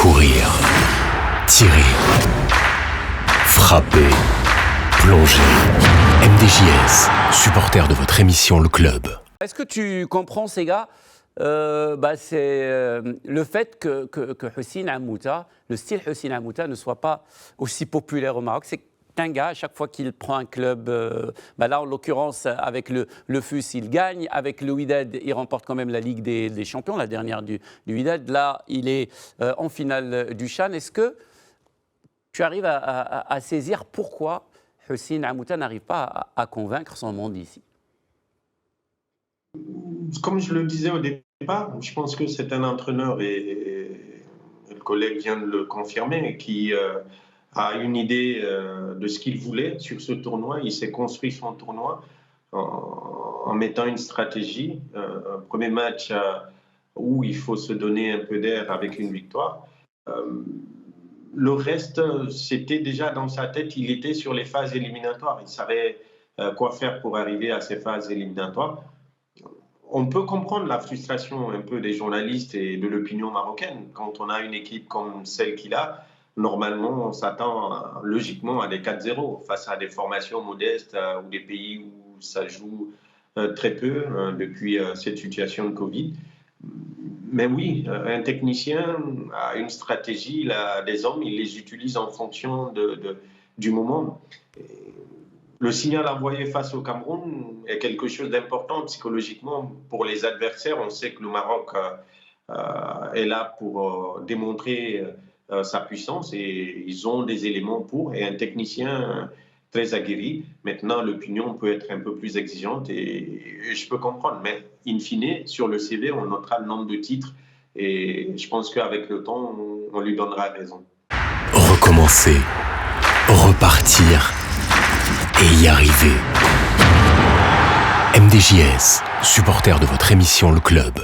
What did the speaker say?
Courir, tirer, frapper, plonger. MDJS, supporter de votre émission Le Club. Est-ce que tu comprends, ces gars, c'est le fait que Houssine Ammouta, le style Houssine Ammouta ne soit pas aussi populaire au Maroc. C'est un gars, à chaque fois qu'il prend un club, là en l'occurrence avec le FUS, il gagne, avec le Wydad, il remporte quand même la Ligue des Champions, la dernière du Wydad. Là, il est en finale du CHAN. Est-ce que tu arrives à saisir pourquoi Houssine Ammouta n'arrive pas à convaincre son monde ici? Comme je le disais au départ, je pense que c'est un entraîneur, et le collègue vient de le confirmer, qui a une idée de ce qu'il voulait sur ce tournoi. Il s'est construit son tournoi en mettant une stratégie. Un premier match où il faut se donner un peu d'air avec une victoire. Le reste, c'était déjà dans sa tête. Il était sur les phases éliminatoires. Il savait quoi faire pour arriver à ces phases éliminatoires. On peut comprendre la frustration un peu des journalistes et de l'opinion marocaine. Quand on a une équipe comme celle qu'il a, normalement, on s'attend logiquement à des 4-0 face à des formations modestes ou des pays où ça joue très peu depuis cette situation de Covid. Mais oui, un technicien a une stratégie, il a des hommes, il les utilise en fonction du moment. Le signal envoyé face au Cameroun est quelque chose d'important psychologiquement pour les adversaires. On sait que le Maroc est là pour démontrer sa puissance et ils ont des éléments pour. Et un technicien très aguerri, maintenant l'opinion peut être un peu plus exigeante et je peux comprendre. Mais in fine, sur le CV, on notera le nombre de titres et je pense qu'avec le temps, on lui donnera raison. Recommencer, repartir et y arriver. MDJS, supporter de votre émission Le Club.